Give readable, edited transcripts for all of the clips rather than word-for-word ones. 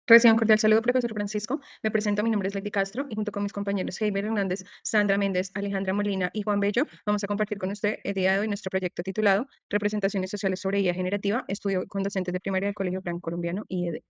Reciban un cordial saludo, profesor Francisco. Me presento, mi nombre es Lady Castro y junto con mis compañeros Heiber Hernández, Sandra Méndez, Alejandra Molina y Juan Bello, vamos a compartir con usted el día de hoy nuestro proyecto titulado Representaciones Sociales sobre IA Generativa, estudio con docentes de primaria del Colegio Gran Colombiano IED.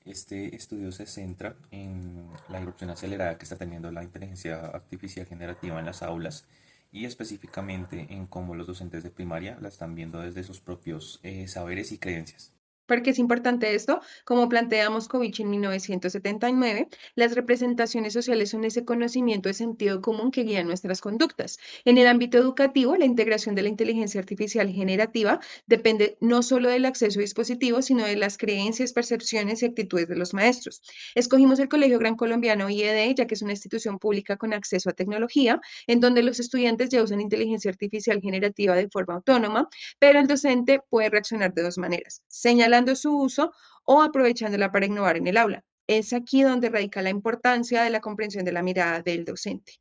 Este estudio se centra en la irrupción acelerada que está teniendo la inteligencia artificial generativa en las aulas y específicamente en cómo los docentes de primaria la están viendo desde sus propios saberes y creencias. ¿Por qué es importante esto? Como plantea Moscovici en 1979, las representaciones sociales son ese conocimiento de sentido común que guía nuestras conductas. En el ámbito educativo, la integración de la inteligencia artificial generativa depende no solo del acceso a dispositivos, sino de las creencias, percepciones y actitudes de los maestros. Escogimos el Colegio Gran Colombiano IED, ya que es una institución pública con acceso a tecnología, en donde los estudiantes ya usan inteligencia artificial generativa de forma autónoma, pero el docente puede reaccionar de dos maneras: señalando su uso o aprovechándola para innovar en el aula. Es aquí donde radica la importancia de la comprensión de la mirada del docente.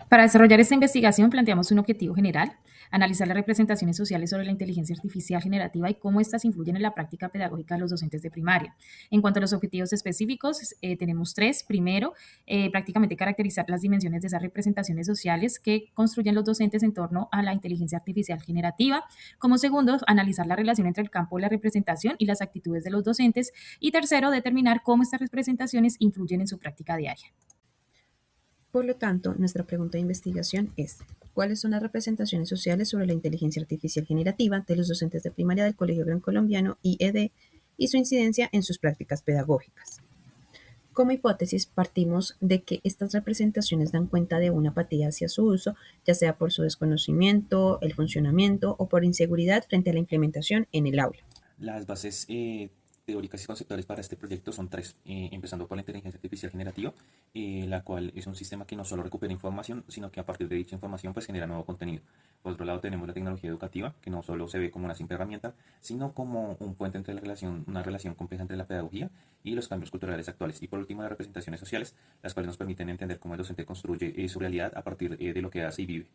Para desarrollar esta investigación planteamos un objetivo general: analizar las representaciones sociales sobre la inteligencia artificial generativa y cómo éstas influyen en la práctica pedagógica de los docentes de primaria. En cuanto a los objetivos específicos, tenemos tres. Primero, prácticamente caracterizar las dimensiones de esas representaciones sociales que construyen los docentes en torno a la inteligencia artificial generativa. Como segundo, analizar la relación entre el campo de la representación y las actitudes de los docentes. Y tercero, determinar cómo estas representaciones influyen en su práctica diaria. Por lo tanto, nuestra pregunta de investigación es: ¿cuáles son las representaciones sociales sobre la inteligencia artificial generativa de los docentes de primaria del Colegio Gran Colombiano IED y su incidencia en sus prácticas pedagógicas? Como hipótesis, partimos de que estas representaciones dan cuenta de una apatía hacia su uso, ya sea por su desconocimiento, el funcionamiento o por inseguridad frente a la implementación en el aula. Las bases teóricas y conceptuales para este proyecto son tres, empezando por la inteligencia artificial generativa, la cual es un sistema que no solo recupera información, sino que a partir de dicha información pues genera nuevo contenido. Por otro lado tenemos la tecnología educativa, que no solo se ve como una simple herramienta, sino como un puente entre una relación compleja entre la pedagogía y los cambios culturales actuales. Y por último, las representaciones sociales, las cuales nos permiten entender cómo el docente construye su realidad a partir de lo que hace y vive.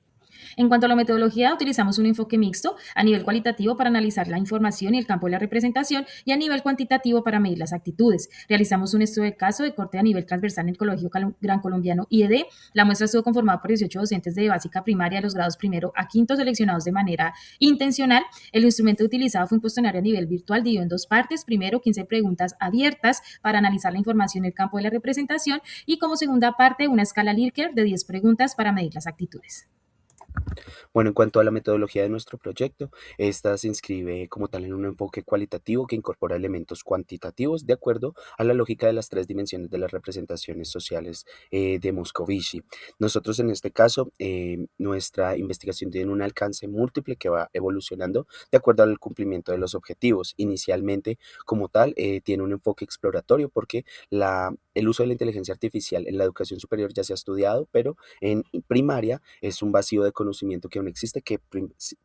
En cuanto a la metodología, utilizamos un enfoque mixto a nivel cualitativo para analizar la información y el campo de la representación, y a nivel cuantitativo para medir las actitudes. Realizamos un estudio de caso de corte a nivel transversal en el Colegio Gran Colombiano IED. La muestra estuvo conformada por 18 docentes de básica primaria de los grados primero a quinto, seleccionados de manera intencional. El instrumento utilizado fue un cuestionario a nivel virtual dividido en dos partes. Primero, 15 preguntas abiertas para analizar la información y el campo de la representación, y como segunda parte, una escala Likert de 10 preguntas para medir las actitudes. Bueno, en cuanto a la metodología de nuestro proyecto, esta se inscribe como tal en un enfoque cualitativo que incorpora elementos cuantitativos de acuerdo a la lógica de las tres dimensiones de las representaciones sociales de Moscovici. Nosotros en este caso, nuestra investigación tiene un alcance múltiple que va evolucionando de acuerdo al cumplimiento de los objetivos. Inicialmente, como tal, tiene un enfoque exploratorio porque el uso de la inteligencia artificial en la educación superior ya se ha estudiado, pero en primaria es un vacío de conocimiento que aún existe, que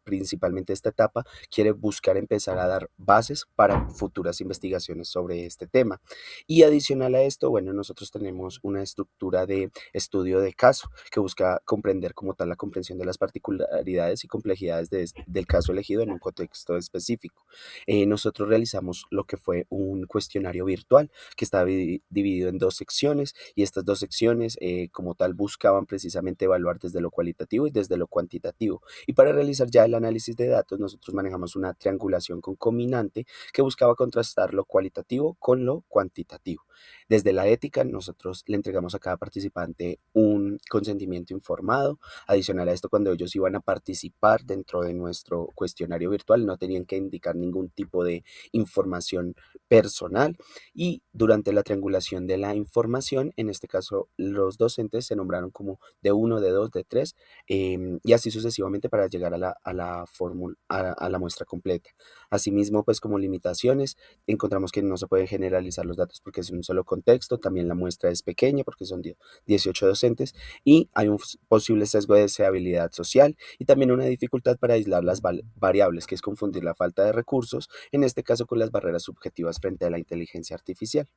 principalmente esta etapa quiere buscar empezar a dar bases para futuras investigaciones sobre este tema. Y adicional a esto, bueno, nosotros tenemos una estructura de estudio de caso que busca comprender como tal la comprensión de las particularidades y complejidades del caso elegido en un contexto específico. Nosotros realizamos lo que fue un cuestionario virtual que está dividido en dos secciones, y estas dos secciones como tal buscaban precisamente evaluar desde lo cualitativo y desde lo cuantitativo. Y para realizar ya el análisis de datos, nosotros manejamos una triangulación concominante que buscaba contrastar lo cualitativo con lo cuantitativo. Desde la ética, nosotros le entregamos a cada participante un consentimiento informado. Adicional a esto, cuando ellos iban a participar dentro de nuestro cuestionario virtual, no tenían que indicar ningún tipo de información personal. Y durante la triangulación de la información, en este caso, los docentes se nombraron como de uno, de dos, de tres, y así sucesivamente para llegar a la muestra completa. Asimismo, pues como limitaciones, encontramos que no se pueden generalizar los datos porque es un solo contexto. También la muestra es pequeña porque son 18 docentes, y hay un posible sesgo de deseabilidad social y también una dificultad para aislar las variables, que es confundir la falta de recursos, en este caso con las barreras subjetivas frente a la inteligencia artificial.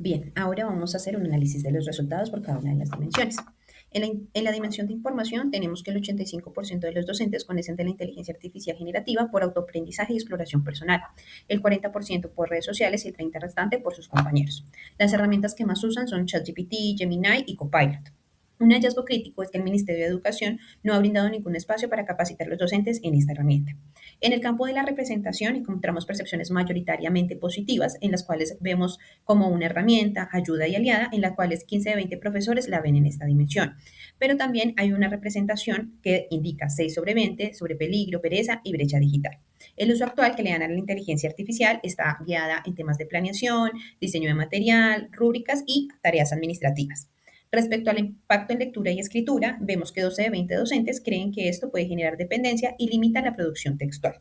Bien, ahora vamos a hacer un análisis de los resultados por cada una de las dimensiones. En la dimensión de información tenemos que el 85% de los docentes conocen de la inteligencia artificial generativa por autoaprendizaje y exploración personal, el 40% por redes sociales y el 30% restante por sus compañeros. Las herramientas que más usan son ChatGPT, Gemini y Copilot. Un hallazgo crítico es que el Ministerio de Educación no ha brindado ningún espacio para capacitar a los docentes en esta herramienta. En el campo de la representación encontramos percepciones mayoritariamente positivas, en las cuales vemos como una herramienta, ayuda y aliada, en las cuales 15 de 20 profesores la ven en esta dimensión. Pero también hay una representación que indica 6 sobre 20 sobre peligro, pereza y brecha digital. El uso actual que le dan a la inteligencia artificial está guiada en temas de planeación, diseño de material, rúbricas y tareas administrativas. Respecto al impacto en lectura y escritura, vemos que 12 de 20 docentes creen que esto puede generar dependencia y limita la producción textual.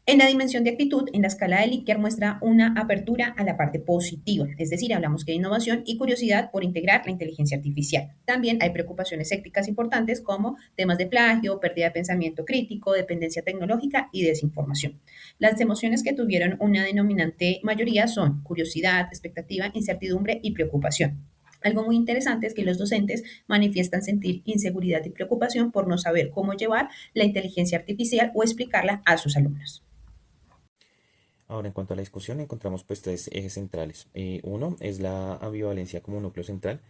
En la dimensión de actitud, en la escala de Likert muestra una apertura a la parte positiva, es decir, hablamos que hay innovación y curiosidad por integrar la inteligencia artificial. También hay preocupaciones éticas importantes como temas de plagio, pérdida de pensamiento crítico, dependencia tecnológica y desinformación. Las emociones que tuvieron una denominante mayoría son curiosidad, expectativa, incertidumbre y preocupación. Algo muy interesante es que los docentes manifiestan sentir inseguridad y preocupación por no saber cómo llevar la inteligencia artificial o explicarla a sus alumnos. Ahora, en cuanto a la discusión, encontramos pues tres ejes centrales. Uno es la ambivalencia como núcleo central,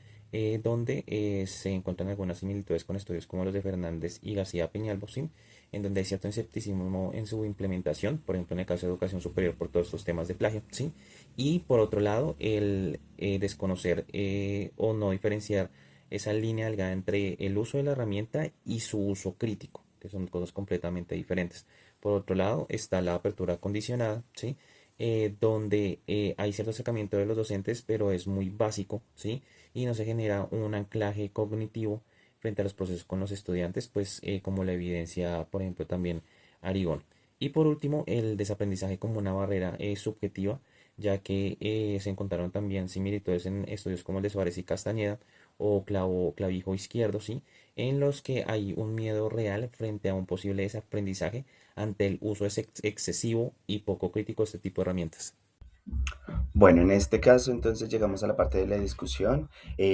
donde se encuentran algunas similitudes con estudios como los de Fernández y García Peñalba, ¿sí? En donde hay cierto escepticismo en su implementación, por ejemplo, en el caso de educación superior, por todos estos temas de plagio, ¿sí? Y por otro lado, el desconocer o no diferenciar esa línea delgada entre el uso de la herramienta y su uso crítico, que son cosas completamente diferentes. Por otro lado, está la apertura condicionada, ¿sí? Donde hay cierto acercamiento de los docentes, pero es muy básico, ¿sí? Y no se genera un anclaje cognitivo frente a los procesos con los estudiantes, pues como la evidencia, por ejemplo, también Arigón. Y por último, el desaprendizaje como una barrera subjetiva, ya que se encontraron también similitudes en estudios como el de Suárez y Castañeda o clavijo izquierdo, ¿sí? En los que hay un miedo real frente a un posible desaprendizaje ante el uso excesivo y poco crítico de este tipo de herramientas. Bueno, en este caso entonces llegamos a la parte de la discusión.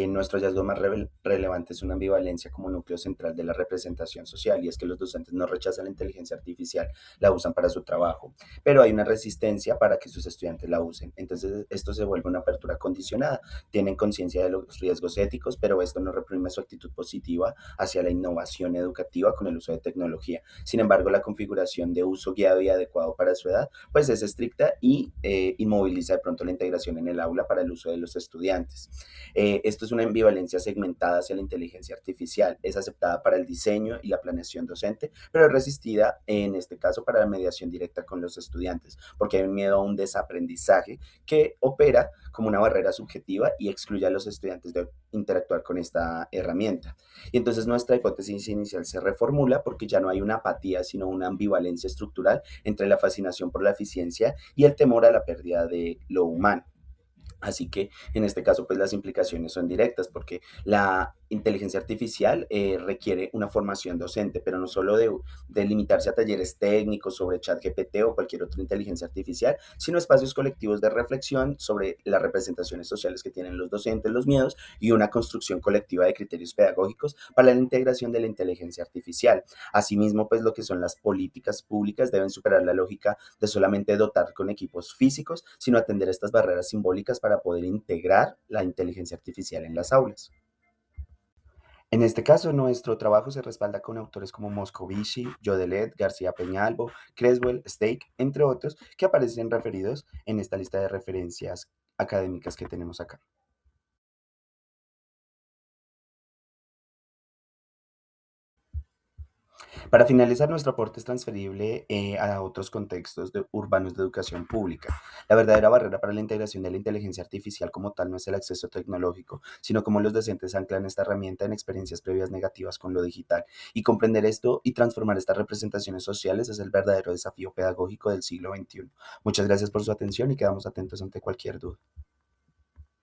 Nuestro hallazgo más relevante es una ambivalencia como núcleo central de la representación social, y es que los docentes no rechazan la inteligencia artificial, la usan para su trabajo, pero hay una resistencia para que sus estudiantes la usen. Entonces esto se vuelve una apertura condicionada. Tienen conciencia de los riesgos éticos, pero esto no reprime su actitud positiva hacia la innovación educativa con el uso de tecnología. Sin embargo, la configuración de uso guiado y adecuado para su edad pues es estricta y inmoviliza de pronto la integración en el aula para el uso de los estudiantes. Esto es una ambivalencia segmentada hacia la inteligencia artificial. Es aceptada para el diseño y la planeación docente, pero es resistida en este caso para la mediación directa con los estudiantes, porque hay un miedo a un desaprendizaje que opera como una barrera subjetiva y excluye a los estudiantes de interactuar con esta herramienta. Y entonces nuestra hipótesis inicial se reformula porque ya no hay una apatía, sino una ambivalencia estructural entre la fascinación por la eficiencia y el temor a la pérdida de lo humano. Así que en este caso, pues las implicaciones son directas porque la inteligencia artificial requiere una formación docente, pero no solo de limitarse a talleres técnicos sobre ChatGPT o cualquier otra inteligencia artificial, sino espacios colectivos de reflexión sobre las representaciones sociales que tienen los docentes, los miedos y una construcción colectiva de criterios pedagógicos para la integración de la inteligencia artificial. Asimismo, pues lo que son las políticas públicas deben superar la lógica de solamente dotar con equipos físicos, sino atender estas barreras simbólicas para poder integrar la inteligencia artificial en las aulas. En este caso, nuestro trabajo se respalda con autores como Moscovici, Jodelet, García Peñalbo, Creswell, Stake, entre otros, que aparecen referidos en esta lista de referencias académicas que tenemos acá. Para finalizar, nuestro aporte es transferible a otros contextos urbanos de educación pública. La verdadera barrera para la integración de la inteligencia artificial como tal no es el acceso tecnológico, sino cómo los docentes anclan esta herramienta en experiencias previas negativas con lo digital. Y comprender esto y transformar estas representaciones sociales es el verdadero desafío pedagógico del siglo XXI. Muchas gracias por su atención y quedamos atentos ante cualquier duda.